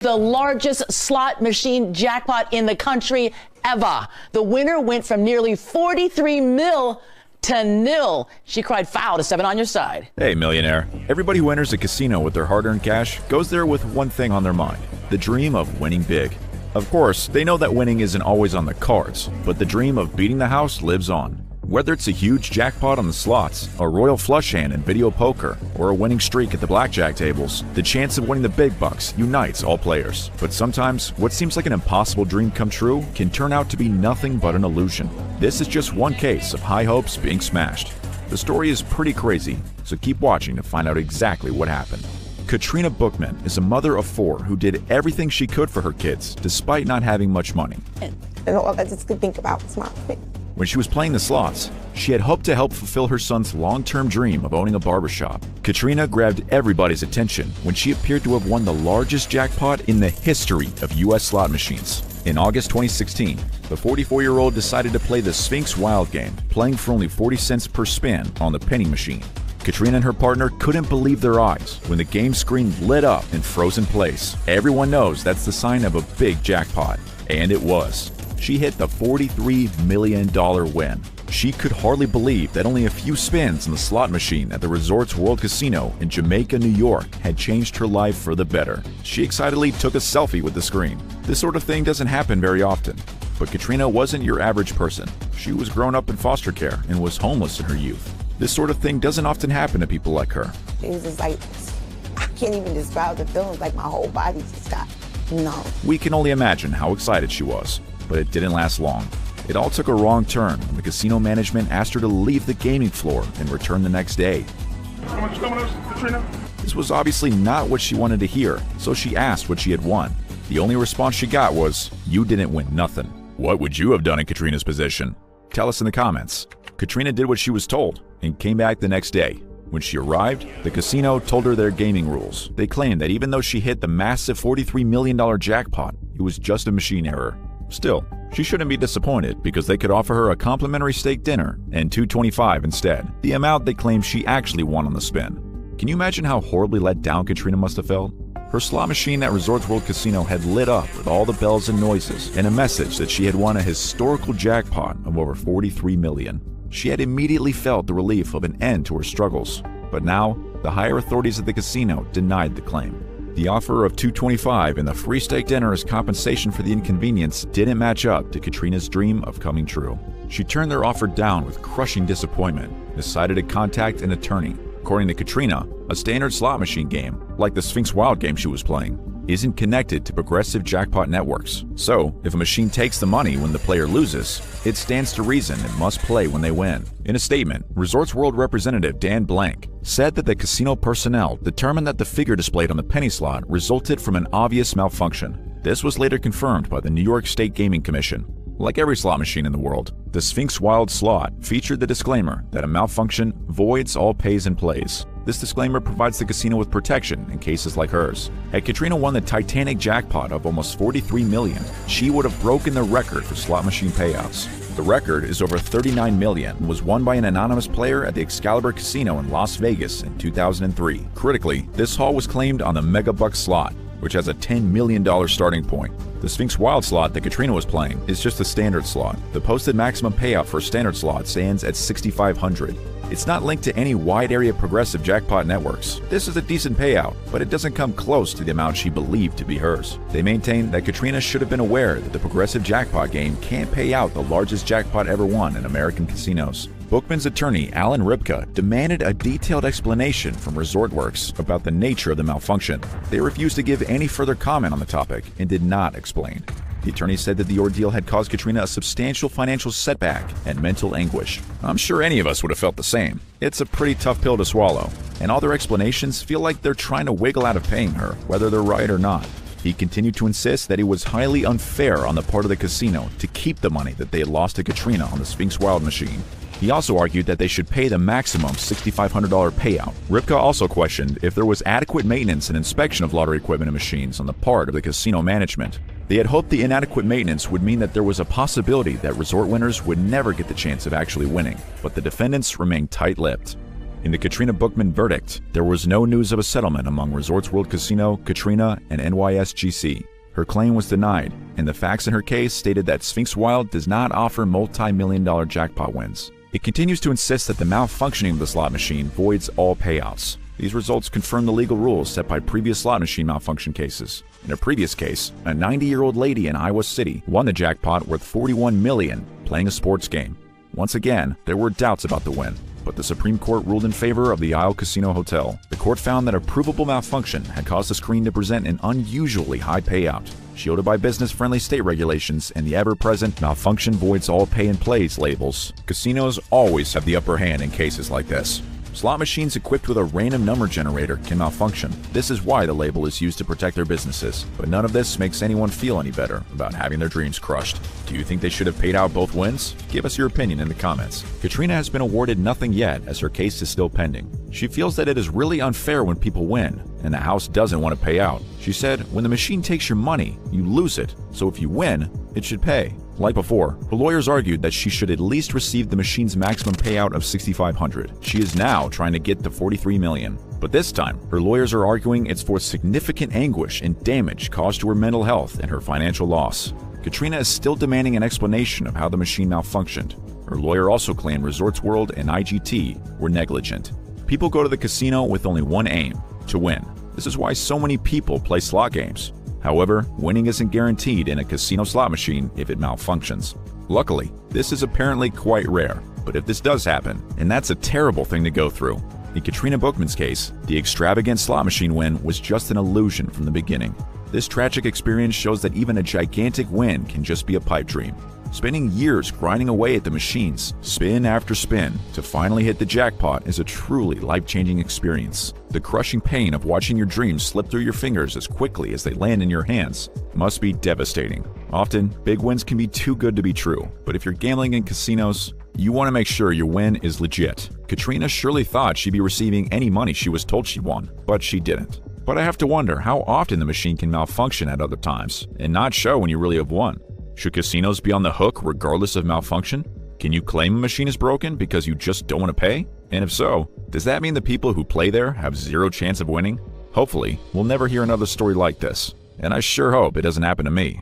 The largest slot machine jackpot in the country ever. The winner went from nearly 43 mil to nil. She cried foul to 7 on your side. Hey, millionaire. Everybody who enters a casino with their hard-earned cash goes there with one thing on their mind: the dream of winning big. Of course, they know that winning isn't always on the cards, but the dream of beating the house lives on. Whether it's a huge jackpot on the slots, a royal flush hand in video poker, or a winning streak at the blackjack tables, the chance of winning the big bucks unites all players. But sometimes, what seems like an impossible dream come true can turn out to be nothing but an illusion. This is just one case of high hopes being smashed. The story is pretty crazy, so keep watching to find out exactly what happened. Katrina Bookman is a mother of 4 who did everything she could for her kids, despite not having much money. And all I just could think about was my family. When she was playing the slots, she had hoped to help fulfill her son's long-term dream of owning a barbershop. Katrina grabbed everybody's attention when she appeared to have won the largest jackpot in the history of U.S. slot machines. In August 2016, the 44-year-old decided to play the Sphinx Wild game, playing for only 40 cents per spin on the penny machine. Katrina and her partner couldn't believe their eyes when the game screen lit up and froze in place. Everyone knows that's the sign of a big jackpot, and it was. She hit the $43 million win. She could hardly believe that only a few spins on the slot machine at the Resorts World Casino in Jamaica, New York had changed her life for the better. She excitedly took a selfie with the screen. This sort of thing doesn't happen very often. But Katrina wasn't your average person. She was grown up in foster care and was homeless in her youth. This sort of thing doesn't often happen to people like her. It was just like, I can't even describe the feelings, like my whole body just got numb. We can only imagine how excited she was, but it didn't last long. It all took a wrong turn when the casino management asked her to leave the gaming floor and return the next day. How much coming up, Katrina? This was obviously not what she wanted to hear, so she asked what she had won. The only response she got was, "You didn't win nothing." What would you have done in Katrina's position? Tell us in the comments. Katrina did what she was told and came back the next day. When she arrived, the casino told her their gaming rules. They claimed that even though she hit the massive $43 million jackpot, it was just a machine error. Still, she shouldn't be disappointed because they could offer her a complimentary steak dinner and $225 instead, the amount they claimed she actually won on the spin. Can you imagine how horribly let down Katrina must have felt? Her slot machine at Resorts World Casino had lit up with all the bells and noises and a message that she had won a historical jackpot of over $43 million. She had immediately felt the relief of an end to her struggles, but now the higher authorities at the casino denied the claim. The offer of $225 and the free steak dinner as compensation for the inconvenience didn't match up to Katrina's dream of coming true. She turned their offer down with crushing disappointment and decided to contact an attorney. According to Katrina, a standard slot machine game, like the Sphinx Wild game she was playing, isn't connected to progressive jackpot networks. So, if a machine takes the money when the player loses, it stands to reason it must play when they win. In a statement, Resorts World representative Dan Blank said that the casino personnel determined that the figure displayed on the penny slot resulted from an obvious malfunction. This was later confirmed by the New York State Gaming Commission. Like every slot machine in the world, the Sphinx Wild slot featured the disclaimer that a malfunction voids all pays and plays. This disclaimer provides the casino with protection in cases like hers. Had Katrina won the Titanic jackpot of almost $43 million, she would have broken the record for slot machine payouts. The record is over $39 million and was won by an anonymous player at the Excalibur Casino in Las Vegas in 2003. Critically, this haul was claimed on the Megabucks slot, which has a $10 million starting point. The Sphinx Wild slot that Katrina was playing is just a standard slot. The posted maximum payout for a standard slot stands at $6,500. It's not linked to any wide area progressive jackpot networks. This is a decent payout, but it doesn't come close to the amount she believed to be hers. They maintain that Katrina should have been aware that the progressive jackpot game can't pay out the largest jackpot ever won in American casinos. Bookman's attorney, Alan Rybka, demanded a detailed explanation from ResortWorks about the nature of the malfunction. They refused to give any further comment on the topic and did not explain. The attorney said that the ordeal had caused Katrina a substantial financial setback and mental anguish. I'm sure any of us would have felt the same. It's a pretty tough pill to swallow, and all their explanations feel like they're trying to wiggle out of paying her, whether they're right or not. He continued to insist that it was highly unfair on the part of the casino to keep the money that they had lost to Katrina on the Sphinx Wild machine. He also argued that they should pay the maximum $6,500 payout. Rybka also questioned if there was adequate maintenance and inspection of lottery equipment and machines on the part of the casino management. They had hoped the inadequate maintenance would mean that there was a possibility that resort winners would never get the chance of actually winning, but the defendants remained tight-lipped. In the Katrina Bookman verdict, there was no news of a settlement among Resorts World Casino, Katrina, and NYSGC. Her claim was denied, and the facts in her case stated that Sphinx Wild does not offer multi-million-dollar jackpot wins. It continues to insist that the malfunctioning of the slot machine voids all payouts. These results confirm the legal rules set by previous slot machine malfunction cases. In a previous case, a 90-year-old lady in Iowa City won the jackpot worth $41 million playing a sports game. Once again, there were doubts about the win, but the Supreme Court ruled in favor of the Isle Casino Hotel. The court found that a provable malfunction had caused the screen to present an unusually high payout, shielded by business-friendly state regulations and the ever-present malfunction voids all pay-and-plays labels. Casinos always have the upper hand in cases like this. Slot machines equipped with a random number generator can malfunction. This is why the label is used to protect their businesses. But none of this makes anyone feel any better about having their dreams crushed. Do you think they should have paid out both wins? Give us your opinion in the comments. Katrina has been awarded nothing yet as her case is still pending. She feels that it is really unfair when people win, and the house doesn't want to pay out. She said, when the machine takes your money, you lose it. So if you win, it should pay. Like before, her lawyers argued that she should at least receive the machine's maximum payout of $6,500. She is now trying to get the $43 million. But this time, her lawyers are arguing it's for significant anguish and damage caused to her mental health and her financial loss. Katrina is still demanding an explanation of how the machine malfunctioned. Her lawyer also claimed Resorts World and IGT were negligent. People go to the casino with only one aim: to win. This is why so many people play slot games. However, winning isn't guaranteed in a casino slot machine if it malfunctions. Luckily, this is apparently quite rare, but if this does happen, and that's a terrible thing to go through. In Katrina Bookman's case, the extravagant slot machine win was just an illusion from the beginning. This tragic experience shows that even a gigantic win can just be a pipe dream. Spending years grinding away at the machines, spin after spin, to finally hit the jackpot is a truly life-changing experience. The crushing pain of watching your dreams slip through your fingers as quickly as they land in your hands must be devastating. Often, big wins can be too good to be true, but if you're gambling in casinos, you want to make sure your win is legit. Katrina surely thought she'd be receiving any money she was told she won, but she didn't. But I have to wonder how often the machine can malfunction at other times and not show when you really have won. Should casinos be on the hook regardless of malfunction? Can you claim a machine is broken because you just don't want to pay? And if so, does that mean the people who play there have zero chance of winning? Hopefully, we'll never hear another story like this, and I sure hope it doesn't happen to me.